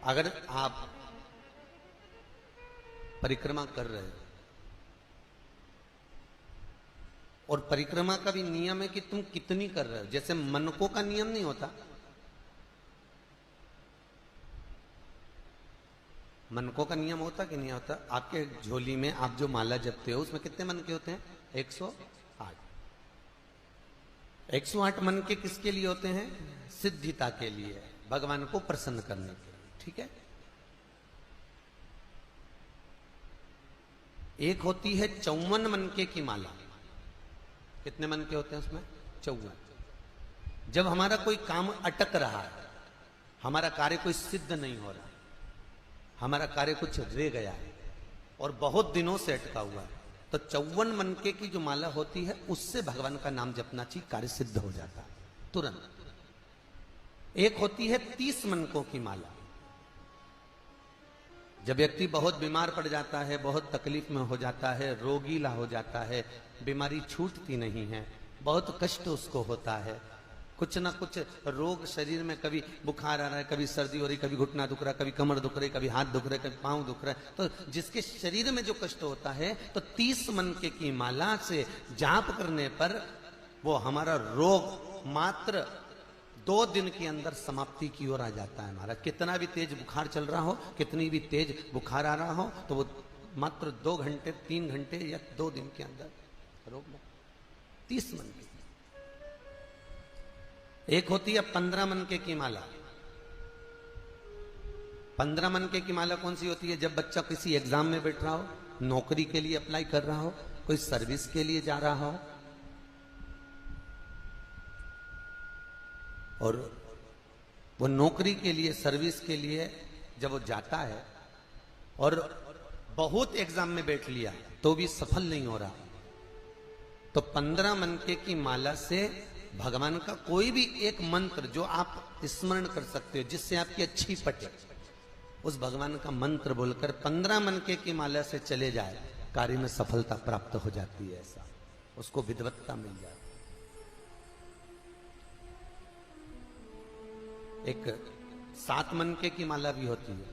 अगर आप परिक्रमा कर रहे हो और परिक्रमा का भी नियम है कि तुम कितनी कर रहे हो, जैसे मनकों का नियम नहीं होता। मनकों का नियम होता कि नहीं होता? आपके झोली में आप जो माला जपते हो उसमें कितने मनके होते हैं? 108। 108 मनके किसके लिए होते हैं? सिद्धिता के लिए, भगवान को प्रसन्न करने के लिए। ठीक है। एक होती है 54 मनके की माला। कितने मनके होते हैं उसमें? 54। जब हमारा कोई काम अटक रहा है, हमारा कार्य कोई सिद्ध नहीं हो रहा, हमारा कार्य कुछ रह गया है और बहुत दिनों से अटका हुआ है, तो 54 मनके की जो माला होती है उससे भगवान का नाम जपना चाहिए, कार्य सिद्ध हो जाता है तुरंत। एक होती है 30 मनकों की माला। जब व्यक्ति बहुत बीमार पड़ जाता है, बहुत तकलीफ में हो जाता है, रोगीला हो जाता है, बीमारी छूटती नहीं है, बहुत कष्ट उसको होता है, कुछ ना कुछ रोग शरीर में, कभी बुखार आ रहा है, कभी सर्दी हो रही, कभी घुटना दुख रहा है, कभी कमर दुख रही, कभी हाथ दुख रहे, कभी पांव दुख रहा है, तो जिसके शरीर में जो कष्ट होता है तो 30 मनके की माला से जाप करने पर वो हमारा रोग मात्र 2 दिन के अंदर समाप्ति की ओर आ जाता है। हमारा कितना भी तेज बुखार चल रहा हो, कितनी भी तेज बुखार आ रहा हो, तो वो मात्र 2 घंटे 3 घंटे या 2 दिन के अंदर रोक लो। 30 मनके। एक होती है 15 मनके की माला। 15 मनके की माला कौन सी होती है? जब बच्चा किसी एग्जाम में बैठ रहा हो, नौकरी के लिए अप्लाई कर रहा हो, कोई सर्विस के लिए जा रहा हो, और वो नौकरी के लिए, सर्विस के लिए जब वो जाता है और बहुत एग्जाम में बैठ लिया तो भी सफल नहीं हो रहा, तो 15 मनके की माला से भगवान का कोई भी एक मंत्र जो आप स्मरण कर सकते हो, जिससे आपकी अच्छी पटे, उस भगवान का मंत्र बोलकर 15 मनके की माला से चले जाए, कार्य में सफलता प्राप्त हो जाती है। ऐसा उसको विद्वत्ता मिल जाती है। एक 7 मनके की माला भी होती है।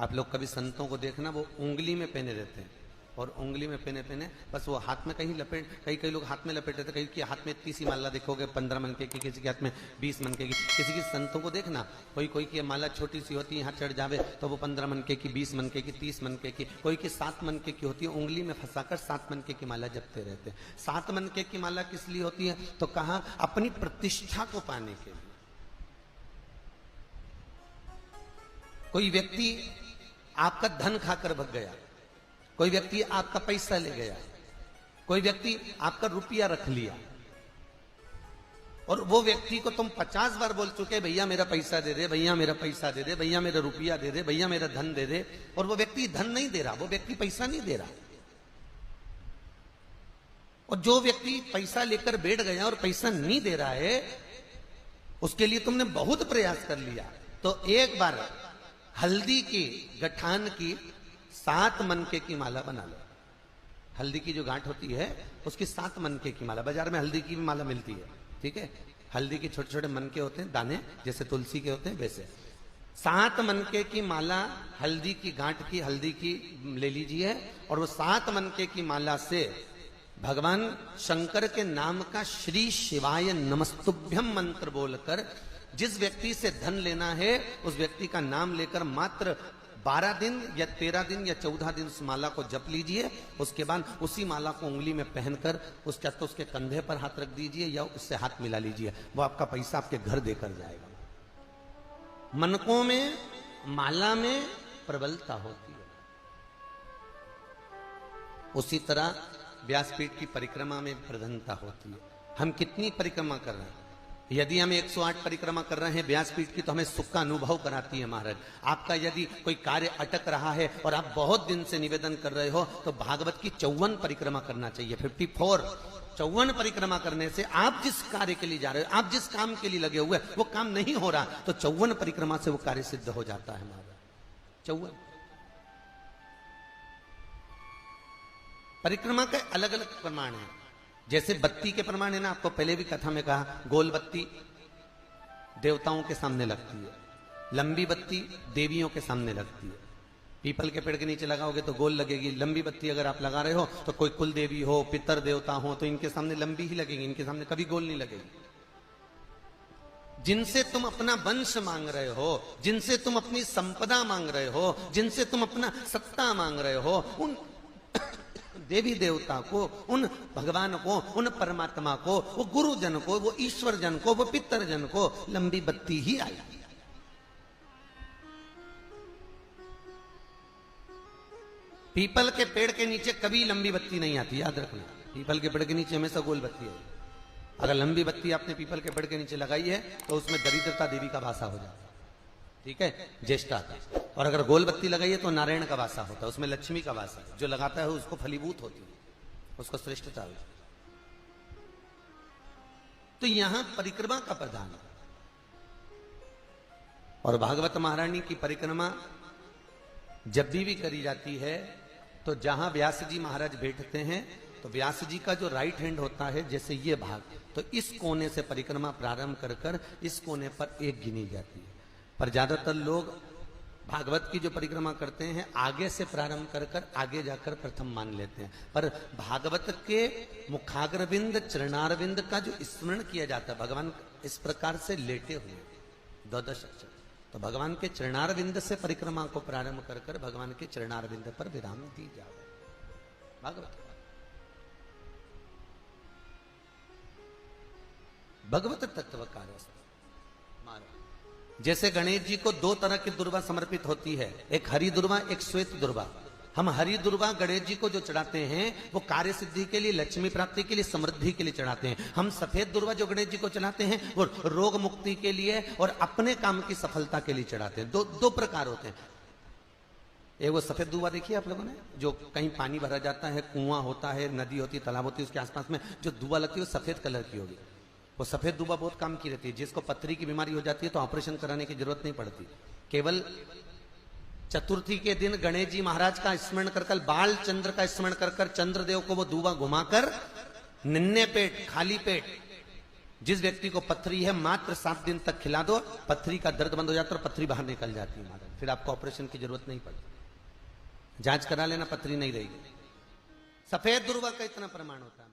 आप लोग कभी संतों को देखना, वो उंगली में पहने रहते हैं, और उंगली में पहने बस वो हाथ में कहीं लपेट, कई लोग हाथ में लपेट रहते, कहीं की हाथ में इतनी सी माला देखोगे 15 मनके की, किसी के हाथ में 20 मनके की, किसी की संतों को देखना कोई की माला छोटी सी होती है, यहाँ चढ़ जावे तो वो 15 मनके की, 20 मनके की, 30 मनके की, कोई की 7 मनके की होती है, उंगली में फंसाकर 7 मनके की माला जपते रहते हैं। 7 मनके की माला किस लिए होती है? तो कहा अपनी प्रतिष्ठा को पाने के लिए। कोई व्यक्ति आपका धन खाकर भग गया, कोई व्यक्ति आपका पैसा ले गया, कोई व्यक्ति आपका रुपया रख लिया, और वो व्यक्ति को तुम 50 बार बोल चुके, भैया मेरा पैसा दे दे, भैया मेरा पैसा दे दे, भैया मेरा रुपया दे दे, भैया मेरा धन दे दे, और वो व्यक्ति धन नहीं दे रहा, वो व्यक्ति पैसा नहीं दे रहा। और जो व्यक्ति पैसा लेकर बैठ गया और पैसा नहीं दे रहा है, उसके लिए तुमने बहुत प्रयास कर लिया, तो एक बार हल्दी की गठान की 7 मनके की माला बना लो। हल्दी की जो गांठ होती है उसकी 7 मनके की माला, बाजार में हल्दी की भी माला मिलती है, ठीक है। हल्दी के छोटे छोटे मनके होते हैं, दाने जैसे तुलसी के होते हैं वैसे। 7 मनके की माला हल्दी की गांठ की, हल्दी की ले लीजिए, और वो 7 मनके की माला से भगवान शंकर के नाम का श्री शिवाय नमस्तुभ्यम मंत्र बोलकर जिस व्यक्ति से धन लेना है उस व्यक्ति का नाम लेकर मात्र 12 दिन या 13 दिन या 14 दिन उस माला को जप लीजिए। उसके बाद उसी माला को उंगली में पहनकर उसके कंधे पर हाथ रख दीजिए या उससे हाथ मिला लीजिए, वो आपका पैसा आपके घर देकर जाएगा। मनकों में, माला में प्रबलता होती है। उसी तरह व्यासपीठ की परिक्रमा में प्रधानता होती है। हम कितनी परिक्रमा कर रहे हैं? यदि हम 108 परिक्रमा कर रहे हैं व्यासपीठ की, तो हमें सुख का अनुभव कराती है महाराज। आपका यदि कोई कार्य अटक रहा है और आप बहुत दिन से निवेदन कर रहे हो, तो भागवत की 54 परिक्रमा करना चाहिए। 54 परिक्रमा करने से आप जिस कार्य के लिए जा रहे हो, आप जिस काम के लिए लगे हुए, वो काम नहीं हो रहा, तो 54 परिक्रमा से वो कार्य सिद्ध हो जाता है महाराज। 54 परिक्रमा के अलग अलग प्रमाण हैं। जैसे बत्ती के प्रमाण है ना, आपको पहले भी कथा में कहा, गोल बत्ती देवताओं के सामने लगती है, लंबी बत्ती देवियों के सामने लगती है। पीपल के पेड़ के नीचे लगाओगे तो गोल लगेगी। लंबी बत्ती अगर आप लगा रहे हो तो कोई कुल देवी हो, पितर देवता हो, तो इनके सामने लंबी ही लगेगी, इनके सामने कभी गोल नहीं लगेगी। जिनसे तुम अपना वंश मांग रहे हो, जिनसे तुम अपनी संपदा मांग रहे हो, जिनसे तुम अपना सत्ता मांग रहे हो, उन देवी देवता को, उन भगवान को, उन परमात्मा को, वो गुरुजन को, वो ईश्वर जन को, वो पितर जन को लंबी बत्ती ही आई। पीपल के पेड़ के नीचे कभी लंबी बत्ती नहीं आती, याद रखना। पीपल के पेड़ के नीचे हमेशा गोल बत्ती है। अगर लंबी बत्ती आपने पीपल के पेड़ के नीचे लगाई है तो उसमें दरिद्रता देवी का वासा हो जाता है, ठीक है, ज्येष्ठा का। और अगर गोल बत्ती लगाई है तो नारायण का वासा होता है, उसमें लक्ष्मी का वासा है। जो लगाता है उसको फलीभूत होती है, उसको श्रेष्ठता होती है। तो यहां परिक्रमा का प्रधान है। और भागवत महारानी की परिक्रमा जब भी करी जाती है तो जहां व्यास जी महाराज बैठते हैं तो व्यास जी का जो राइट हैंड होता है, जैसे ये भाग, तो इस कोने से परिक्रमा प्रारंभ कर कर इस कोने पर एक गिनी जाती है। पर ज्यादातर लोग भागवत की जो परिक्रमा करते हैं आगे से प्रारंभ कर कर आगे जाकर प्रथम मान लेते हैं। पर भागवत के मुखाग्रविंद चरणारविंद का जो स्मरण किया जाता है, भगवान इस प्रकार से लेटे हुए द्वादश अक्षर, तो भगवान के चरणारविंद से परिक्रमा को प्रारंभ कर कर भगवान के चरणारविंद पर विराम दी जाए। भागवत भगवत तत्व कार्य। जैसे गणेश जी को दो तरह की दुर्वा समर्पित होती है, एक हरी दुर्वा, एक श्वेत दुर्वा। हम हरी दुर्वा गणेश जी को जो चढ़ाते हैं वो कार्य सिद्धि के लिए, लक्ष्मी प्राप्ति के लिए, समृद्धि के लिए चढ़ाते हैं। हम सफेद दुर्वा जो गणेश जी को चढ़ाते हैं वो रोग मुक्ति के लिए और अपने काम की सफलता के लिए चढ़ाते हैं। दो प्रकार होते हैं। एक वो सफेद दुर्वा देखिए आप लोगों ने, जो कहीं पानी भरा जाता है, कुआं होता है, नदी होती है, तालाब होती है, उसके आसपास में जो दुर्वा लगती है वो सफेद कलर की होगी। वो सफेद दुबा बहुत काम की रहती है। जिसको पथरी की बीमारी हो जाती है तो ऑपरेशन कराने की जरूरत नहीं पड़ती। केवल चतुर्थी के दिन गणेश जी महाराज का स्मरण कर कर, बाल चंद्र का स्मरण कर कर, चंद्रदेव को वो दुबा घुमाकर निन्ने पेट, खाली पेट जिस व्यक्ति को पथरी है मात्र 7 दिन तक खिला दो, पथरी का दर्द बंद हो जाता है और पथरी बाहर निकल जाती है महाराज। फिर आपको ऑपरेशन की जरूरत नहीं पड़ती। जांच करा लेना, पथरी नहीं रहेगी। सफेद दुर्वा का इतना प्रमाण होता है।